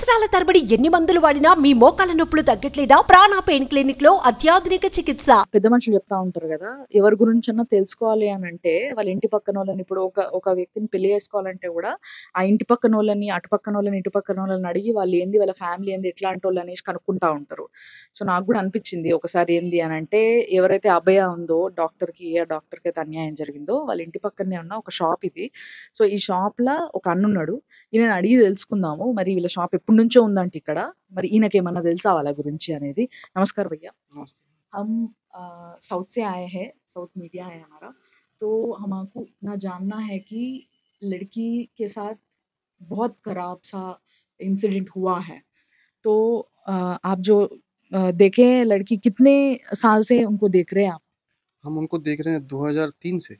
సంవత్సరాల తరబడి ఎన్ని మందులు వాడినా మీ మోకాల నొప్పులు తగ్గట్లేదా? ప్రాణ పెయిన్ క్లినిక్ లో అత్యాధునిక చికిత్స. పెద్ద మనుషులు చెప్తా ఉంటారు కదా, ఎవరి గురించన్నా తెలుసుకోవాలి అని అంటే వాళ్ళ ఇంటి పక్కన వాళ్ళని, ఇప్పుడు ఒక వ్యక్తిని పెళ్లి చేసుకోవాలంటే కూడా ఆ ఇంటి పక్కన వాళ్ళని, అటు పక్కన వాళ్ళని, ఇటు పక్కన వాళ్ళని అడిగి వాళ్ళు ఏంది, వాళ్ళ ఫ్యామిలీ ఏంది, ఎట్లాంటి వాళ్ళు అనేసి కనుక్కుంటా ఉంటారు. సో నాకు కూడా అనిపించింది ఒకసారి ఏంది అని అంటే, ఎవరైతే అభయ ఉందో ఏ డాక్టర్కి అయితే అన్యాయం జరిగిందో వాళ్ళ ఇంటి పక్కనే ఉన్న ఒక షాప్ ఇది. సో ఈ షాప్ లా ఒక అన్నున్నాడు. ఈయనని అడిగి తెలుసుకుందాము మరి వీళ్ళ షాప్ ఎప్పటి నుంచో ఉందంటే ఇక్కడ, మరి ఈయనకేమన్నా తెలుసా వాళ్ళ గురించి అనేది. నమస్కారం భయ్యా. नमस्ते। हम साउथ से आए हैं, साउथ मीडिया है हमारा, तो हमको इतना जानना है कि लड़की के साथ बहुत खराब सा इंसिडेंट हुआ है। तो आप जो देखे हैं लड़की, कितने साल से उनको देख रहे हैं आप? हम उनको देख रहे हैं 2003 से,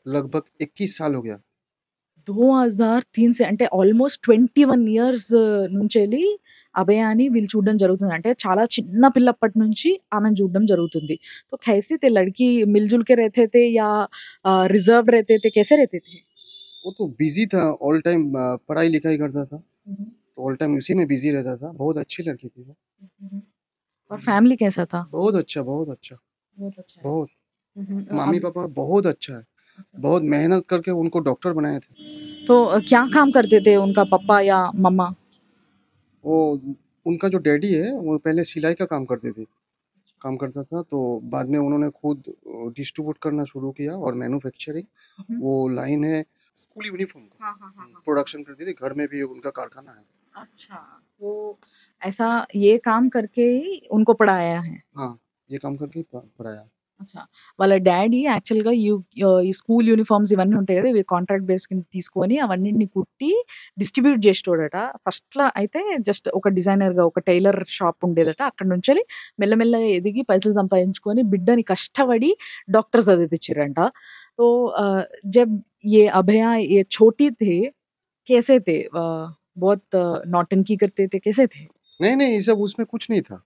लगभग 21 साल हो गया। 2003 से అంటే ఆల్మోస్ట్ 21 ఇయర్స్ నుంచెల్లి అభయాని వీళ్ళు చూడడం జరుగుతుంది. అంటే చాలా చిన్న పిల్లప్పటి నుంచి ఆమెను చూడడం జరుగుతుంది. तो कैसे थे लड़की, मिलजुल के रहते थे या रिजर्व रहते थे, कैसे रहते थे? वो तो बिजी था, ऑल टाइम पढ़ाई लिखाई करता था, तो ऑल टाइम उसी में बिजी रहता था। बहुत अच्छी लड़की थी वो। और फैमिली कैसा था? बहुत अच्छा, बहुत अच्छा, बहुत अच्छा है। बहुत। तो मम्मी अब- पापा बहुत अच्छा है, अच्छा। बहुत मेहनत करके उनको डॉक्टर बनाए थे। तो क्या काम करते थे उनका पापा या मम्मा? वो उनका जो डैडी है वो पहले सिलाई का काम करता था, तो बाद में उन्होंने खुद डिस्ट्रीब्यूट करना शुरू किया और मैन्युफैक्चरिंग वो लाइन है स्कूल यूनिफॉर्म का हाँ। प्रोडक्शन करती थी। घर में भी उनका कारखाना है। अच्छा, वो ऐसा ये काम करके ही उनको पढ़ाया है। हाँ, ये काम करके पढ़ाया। అచ్చా, వాళ్ళ డాడీ యాక్చువల్‌గా ఈ స్కూల్ యూనిఫార్మ్స్ ఇవన్నీ ఉంటాయి కదా! ఇవి కాంట్రాక్ట్ బేస్ కింద తీసుకొని అవన్నిటిని కుట్టి డిస్ట్రిబ్యూట్ చేసేటోడట. ఫస్ట్‌లో అయితే జస్ట్ ఒక డిజైనర్‌గా ఒక టైలర్ షాప్ ఉండేదట. అక్కడి నుంచెల్లి మెల్లమెల్లగా ఎదిగి పైసలు సంపాదించుకొని బిడ్డని కష్టపడి డాక్టర్ చదివిపిచ్చిర్రంట. तो जब ये अभया ये छोटी थे, कैसे थे? बहुत नौटंकी करते थे, कैसे थे? नहीं नहीं, ये सब उसमें कुछ नहीं था।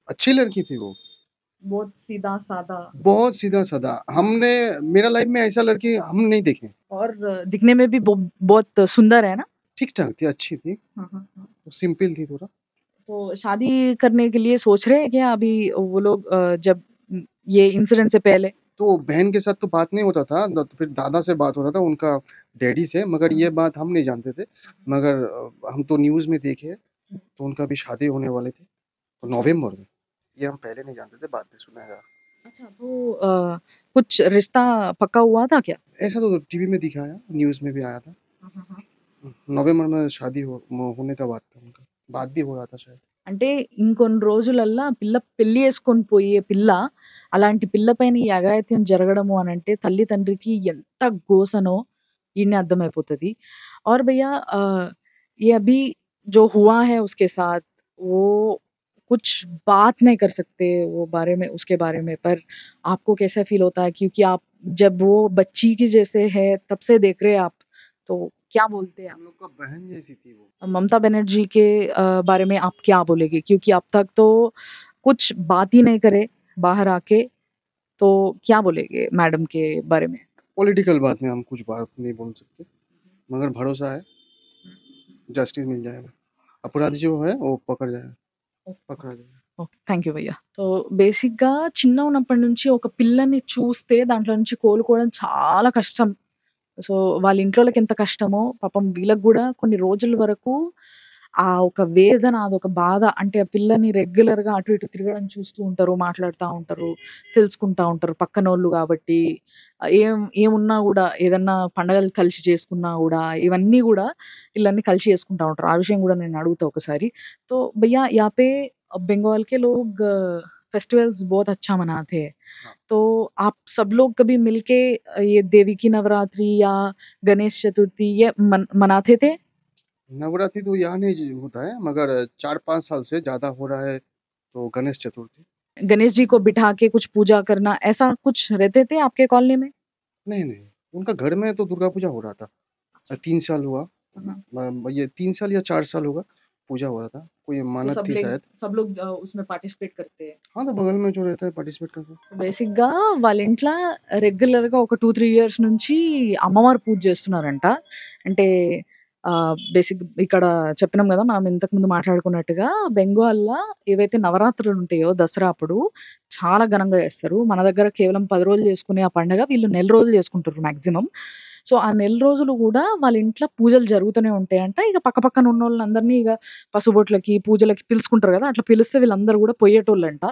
अच्छी लड़की थी वो, बहुत सीधा-साधा बहुत सीधा साधा। हमने मेरा लाइफ में ऐसा लड़की हम नहीं देखे। और दिखने में भी बहुत सुंदर है ना? ठीक ठाक थी, अच्छी थी, हाँ। सिंपल थी थोड़ा। तो शादी करने के लिए सोच रहे हैं क्या अभी वो लोग, जब ये इंसिडेंट से पहले? तो बहन के साथ तो बात नहीं होता था, तो फिर दादा से बात होता था, उनका डैडी से। मगर ये बात हम नहीं जानते थे। मगर हम तो न्यूज़ में देखे, तो उनका भी शादी होने वाले थे, तो नवंबर में। ये हम पहले नहीं जानते थे, बाद में सुना है। अच्छा, तो कुछ रिश्ता पक्का हुआ था क्या? ऐसा तो टीवी में दिखाया, न्यूज़ में भी आया था। नवंबर में शादी होने का बात था उनका, बात भी हो रहा था शायद। అంటే ఇంకొన్ని రోజులల్లా పిల్ల పెళ్లి చేసుకొని పోయే పిల్ల, అలాంటి పిల్ల పైన ఈ అఘాయిత్యం జరగడము అనంటే తల్లి తండ్రికి ఎంత గోసనో ఈడనే అర్థమైపోతది. और भैया ये अभी जो हुआ है उसके साथ, वो कुछ बात नहीं कर सकते वो बारे में, उसके बारे में, पर आपको कैसा फ़ील होता है? क्योंकि आप जब वो बच्ची की जैसे है तब से देख रहे हैं आप, तो क्या बोलते हैं आप? हम लोग का बहन जैसी थी वो। ममता बनर्जी के बारे में आप क्या बोलेंगे? क्योंकि अब तक तो कुछ बात ही नहीं करे बाहर आके, तो क्या बोलेंगे मैडम के बारे में? पॉलिटिकल बात में हम कुछ बात नहीं बोल सकते, मगर भरोसा है जस्टिस मिल जाएगा, अपराधी जो है वो पकड़ा जाएगा। ఓకే. థ్యాంక్ యూ భయ్యా. సో బేసిక్‌గా చిన్నగా ఉన్నప్పటి నుంచి ఒక పిల్లని చూస్తే దాంట్లో నుంచి కోలుకోవడం చాలా కష్టం. సో వాళ్ళ ఇంట్లోళ్ళకి ఎంత కష్టమో పాపం వీళ్ళకి గూడా కొన్ని రోజుల వరకు ఆ ఒక వేదన, అదొక బాధ. అంటే ఆ పిల్లని రెగ్యులర్‌గా అటు ఇటు తిరగడం చూస్తూ ఉంటారు, మాట్లాడుతా ఉంటారు, తెలుసుకుంటా ఉంటారు పక్కనోళ్ళు గాబట్టి. ఏమున్నా గూడా ఏదన్నా పండగలు కలిసి చేసుకున్నా గూడా ఇవన్నీ గూడా ఈళ్ళన్నీ కలిసి చేసుకుంటా ఉంటారు. ఆ విషయం గూడా నేను అడుగుతా ఒకసారి. तो भैया यहाँ पे बंगाल के लोग फेस्टिवल्स बहुत अच्छा मनाते हैं। हाँ। तो आप सब लोग कभी मिलके ये देवी की नवरात्रि या गणेश चतुर्थी ये मनाते थे? नवरात्रि तो यहाँ नहीं होता है, मगर 4-5 साल से ज़्यादा हो रहा है तो गणेश चतुर्थी। गणेश जी को बिठा के कुछ पूजा करना, ऐसा कुछ रहते थे आपके कॉलोनी में? नहीं नहीं, उनका घर में तो दुर्गा पूजा हो रहा था। 3 साल हुआ, ये 3 साल या 4 साल होगा पूजा हुआ था, कोई तो मानत थी शायद। सब लोग उसमें पार्टिसिपेट करते हैं. हाँ, तो बगल में जो रहता है पार्टिसिपेट करते हैं। బేసిక్‌గా వాళ్ళ ఇంట్ల రెగ్యులర్‌గా ఒక 2, 3 ఇయర్స్ నుంచి అమ్మవారి పూజ చేస్తున్నారంట. అంటే బేసిక్ ఇక్కడ చెప్పినాం గదా! మనం ఇంతకుముందు మాట్లాడుకున్నట్టుగా బెంగాల్‌ల ఏవైతే నవరాత్రులు ఉంటాయో దసరా అప్పుడు చాలా ఘనంగా చేస్తారు. మన దగ్గర కేవలం 10 రోజులు చేసుకునే ఆ పండగ వీళ్ళు నెల రోజులు చేసుకుంటుర్రు మాక్సిమం. సో, ఆ నెల రోజులు గూడా వాళ్ళ ఇంట్ల పూజలు జరుగుతూనే ఉంటాయంట. ఇగ పక్కపక్కన ఉన్నోళ్ళందరిని ఇగ పసుబొట్లకి, పూజలకి పిలుచుకుంటారు గదా! అట్లా పిలిస్తే వీళ్ళందరూ గూడా పోయేటోళ్ళంట.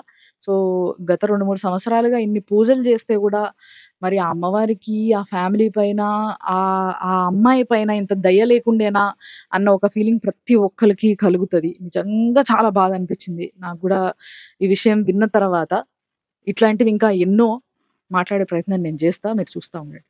సో, గత 2, 3 సంవత్సరాలుగా ఇన్ని పూజలు చేస్తే గూడా మరి ఆ అమ్మవారికి, ఆ ఫ్యామిలీ పైన, ఆ అమ్మాయి పైన ఇంత దయ లేకుండేనా అన్న ఒక ఫీలింగ్ ప్రతి ఒక్కళ్ళకి కలుగుతది. నిజంగా చాలా బాధ అనిపిచ్చింది. నాకు గూడా ఈ విషయం విన్న తర్వాత ఇట్లాంటివి ఇంకా ఎన్నో మాట్లాడే ప్రయత్నం నేను చేస్తా. మీరు చూస్తా ఉండండి.